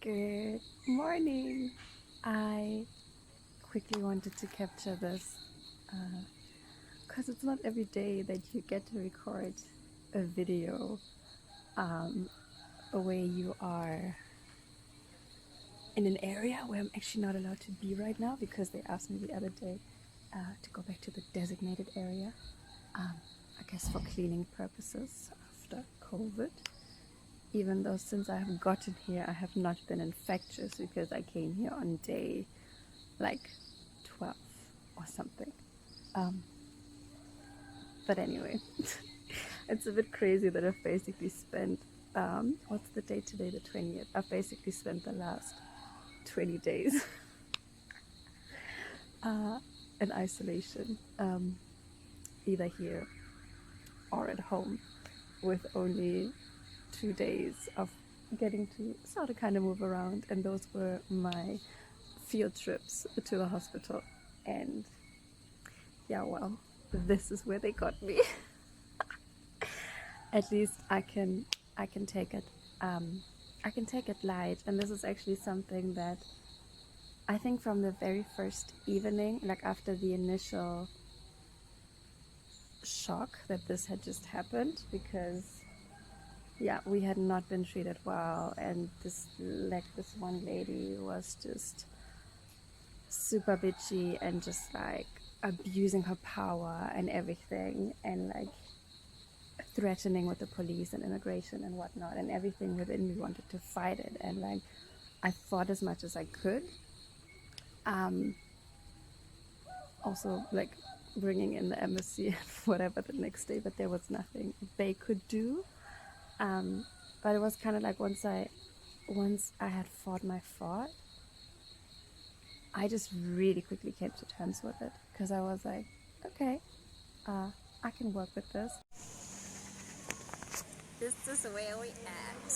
Good morning. I quickly wanted to capture this because it's not every day that you get to record a video where you are in an area where I'm actually not allowed to be right now because they asked me the other day to go back to the designated area, I guess for cleaning purposes after COVID. Even though since I have gotten here, I have not been infectious because I came here on day like 12 or something. But anyway, it's a bit crazy that I've basically spent, what's the date today, the 20th? I've basically spent the last 20 days in isolation, either here or at home, with only 2 days of getting to sort of kind of move around, and those were my field trips to the hospital. And yeah, well, this is where they got me. At least I can take it I can take it light. And this is actually something that I think from the very first evening, like after the initial shock that this had just happened, because yeah, we had not been treated well, and this one lady was just super bitchy and just like abusing her power and everything, and like threatening with the police and immigration and whatnot, and everything within me wanted to fight it, and like I fought as much as I could. Also like bringing in the embassy and whatever the next day, but there was nothing they could do. But it was kind of like once I had fought my fight, I just really quickly came to terms with it, because I was like, okay, I can work with this. This is where we at.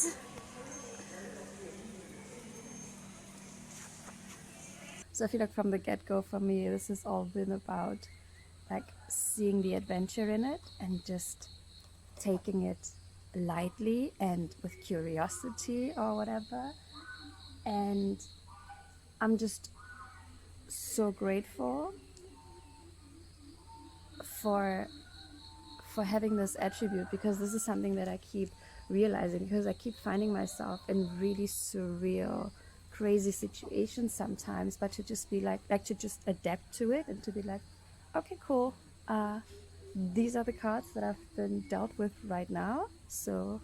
So I feel like from the get-go for me, this has all been about like seeing the adventure in it and just taking it lightly and with curiosity or whatever. And I'm just so grateful for having this attribute, because this is something that I keep realizing, because I keep finding myself in really surreal, crazy situations sometimes, but to just be like to just adapt to it and to be like, okay, cool, these are the cards that I've been dealt with right now, so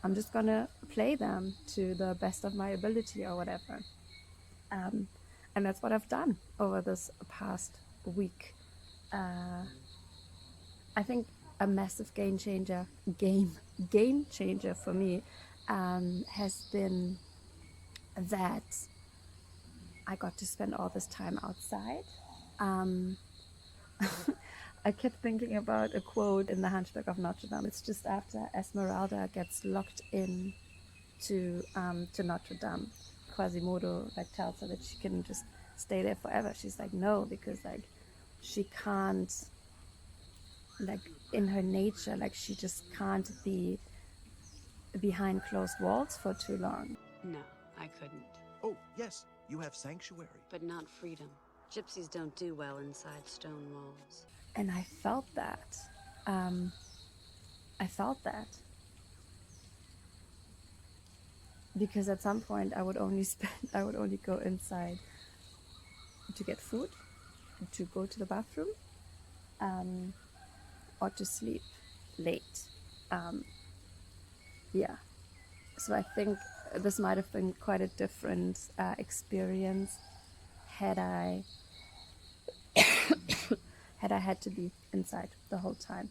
I'm just gonna play them to the best of my ability or whatever. And that's what I've done over this past week. I think a massive game changer for me has been that I got to spend all this time outside. I kept thinking about a quote in The Hunchback of Notre Dame. It's just after Esmeralda gets locked in to Notre Dame. Quasimodo like tells her that she can just stay there forever. She's like, no, because like she can't, like in her nature, like she just can't be behind closed walls for too long. No, I couldn't. Oh, yes, you have sanctuary. But not freedom. Gypsies don't do well inside stone walls. And I felt that. Because at some point I would only go inside to get food, to go to the bathroom, or to sleep late. Yeah. So I think this might have been quite a different experience had I had to be inside the whole time.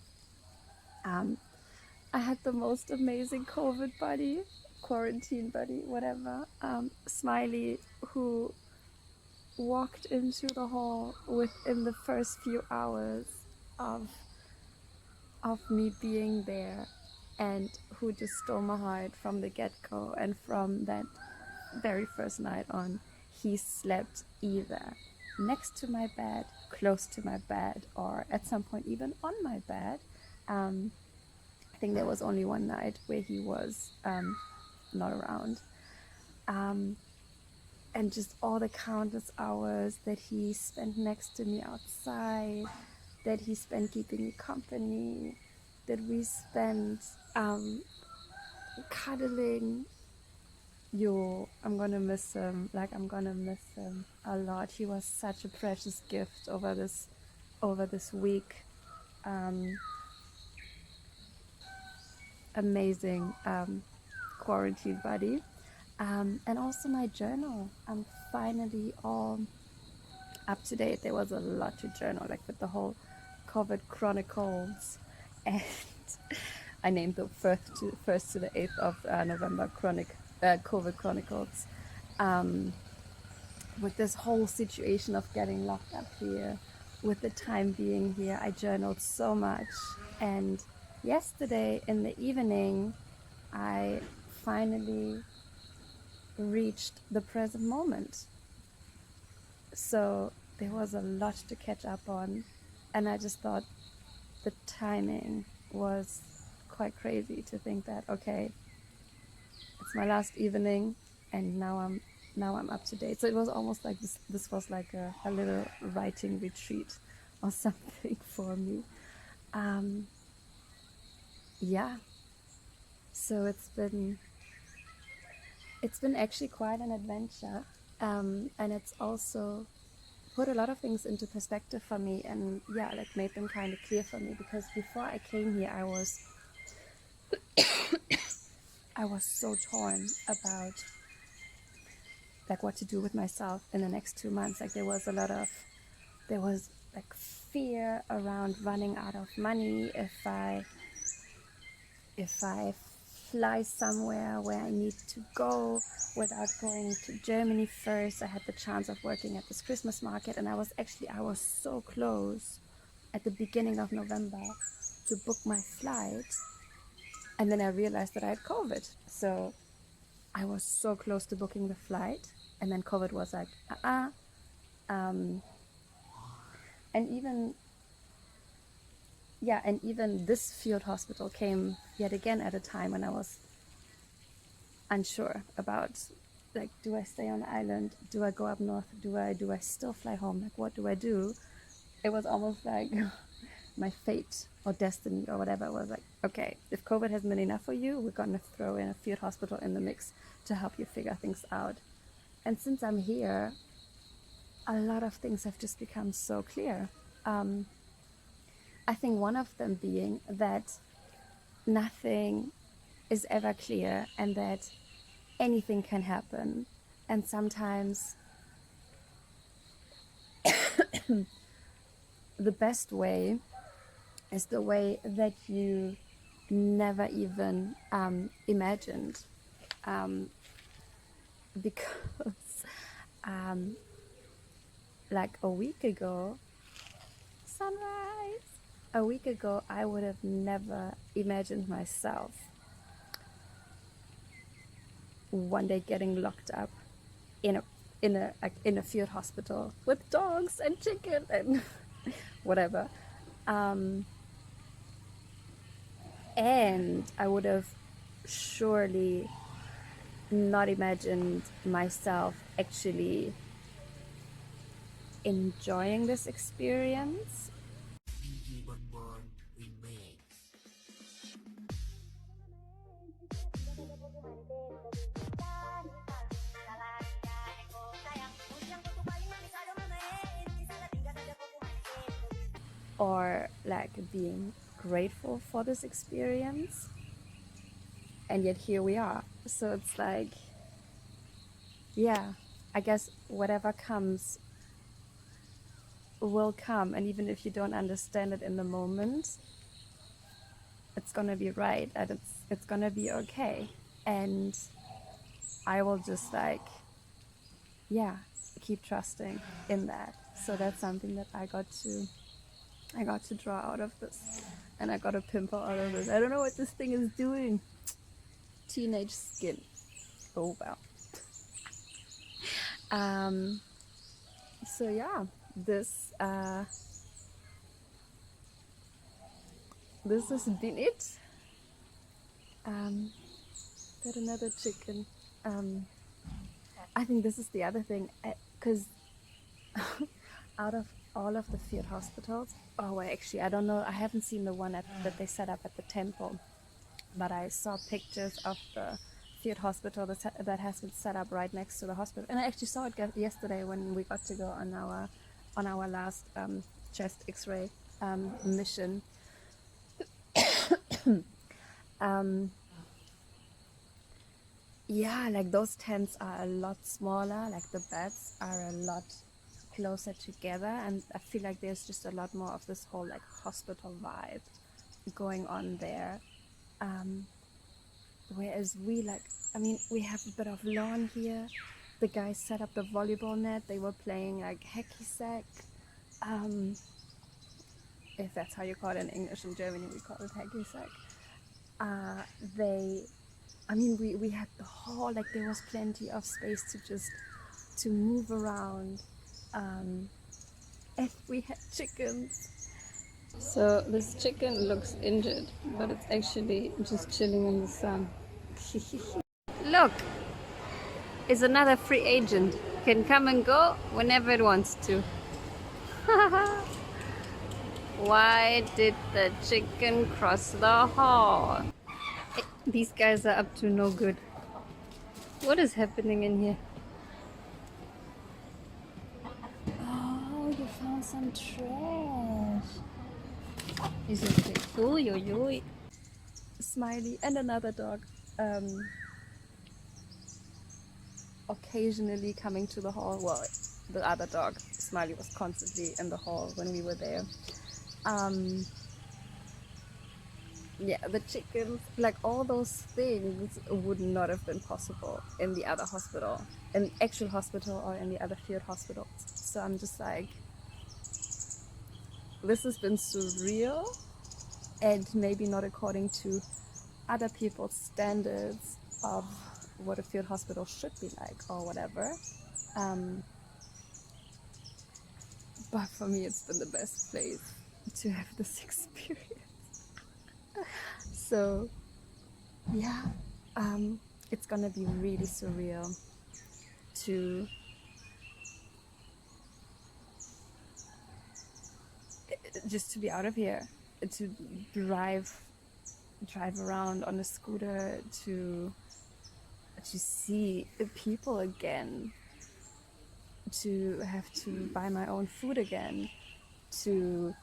I had the most amazing COVID buddy, quarantine buddy, whatever, Smiley, who walked into the hall within the first few hours of me being there, and who just stole my heart from the get-go. And from that very first night on, he slept either next to my bed, close to my bed, or at some point even on my bed. I think there was only one night where he was not around, And just all the countless hours that he spent next to me outside, that he spent keeping me company, that we spent cuddling. I'm gonna miss him. Like, I'm gonna miss him a lot. He was such a precious gift over this week. Amazing quarantine buddy. And also my journal. I'm finally all up to date. There was a lot to journal, like with the whole COVID chronicles, and I named the first to the 8th of November COVID chronicles. With this whole situation of getting locked up here, with the time being here, I journaled so much. And yesterday in the evening, I finally reached the present moment. So there was a lot to catch up on, and I just thought the timing was quite crazy to think that, okay, it's my last evening and now I'm up to date. So it was almost like this was like a little writing retreat or something for me. Yeah, so it's been actually quite an adventure, and it's also put a lot of things into perspective for me, and yeah, like made them kind of clear for me, because before I came here I was so torn about like what to do with myself in the next 2 months. Like there was like fear around running out of money if I fly somewhere where I need to go without going to Germany first. I had the chance of working at this Christmas market, and I was so close at the beginning of November to book my flight, and then I realized that I had COVID. So I was so close to booking the flight, and then COVID was like, and even this field hospital came yet again at a time when I was unsure about, like, do I stay on the island? Do I go up north? Do I still fly home? Like, what do I do? It was almost like my fate or destiny or whatever was like, okay, if COVID hasn't been enough for you, we're gonna throw in a field hospital in the mix to help you figure things out. And since I'm here, a lot of things have just become so clear. I think one of them being that nothing is ever clear, and that anything can happen. And sometimes the best way is the way that you never even imagined. Because like a week ago, sunrise, a week ago, I would have never imagined myself one day getting locked up in a field hospital with dogs and chicken and whatever. And I would have surely not imagined myself actually enjoying this experience. Or like being grateful for this experience, and yet here we are. So it's like, yeah, I guess whatever comes will come, and even if you don't understand it in the moment, it's gonna be right, and it's gonna be okay. And I will just like, yeah, keep trusting in that. So that's something that I got to draw out of this, and I got a pimple out of this. I don't know what this thing is doing. Teenage skin. Oh wow. So yeah, this has been it. Got another chicken. I think this is the other thing, because out of all of the field hospitals, oh well, actually I don't know, I haven't seen the one that they set up at the temple, but I saw pictures of the field hospital that has been set up right next to the hospital, and I actually saw it yesterday when we got to go on our last chest X-ray mission. Yeah, like those tents are a lot smaller, like the beds are a lot closer together, and I feel like there's just a lot more of this whole like hospital vibe going on there. Whereas we have a bit of lawn here. The guys set up the volleyball net. They were playing like hacky sack. If that's how you call it in English. In Germany we call it hacky sack. We had the hall, like there was plenty of space to move around. And we had chickens. So this chicken looks injured, but it's actually just chilling in the sun. Look, it's another free agent. Can come and go whenever it wants to. Why did the chicken cross the hall? These guys are up to no good. What is happening in here? Oh, you found some trash. This is big. Oy. Smiley and another dog occasionally coming to the hall. Well, the other dog, Smiley, was constantly in the hall when we were there. Yeah, the chickens, like all those things would not have been possible in the other hospital, in actual hospital or in the other field hospitals. So I'm just like, this has been surreal, and maybe not according to other people's standards of what a field hospital should be like or whatever. But for me, it's been the best place to have this experience. So yeah, it's gonna be really surreal to just to be out of here, to drive around on a scooter, to see people again, to have to buy my own food again, to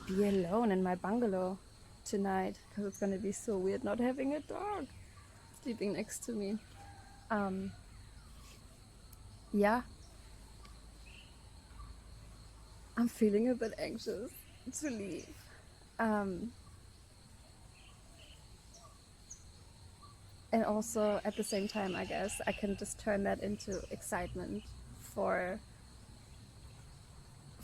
be alone in my bungalow tonight, because it's gonna be so weird not having a dog sleeping next to me. Yeah, I'm feeling a bit anxious to leave. And also at the same time, I guess I can just turn that into excitement for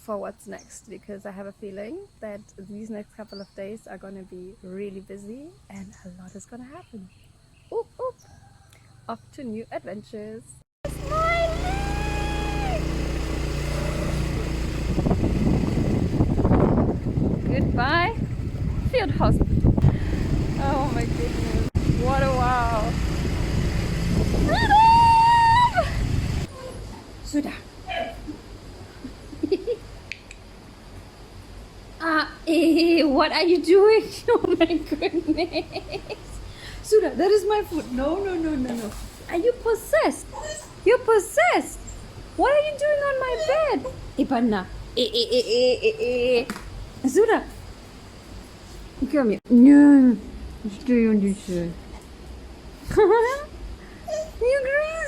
what's next, because I have a feeling that these next couple of days are going to be really busy and a lot is going to happen. Oop, oop. Off to new adventures. Goodbye, field hospital. Oh my goodness, what a wow. Sudah. What are you doing? Oh my goodness. Sudah, that is my food. No. Are you possessed? You're possessed. What are you doing on my bed? Ipana. Sudah. Come here. No. Stay on this side. You crazy.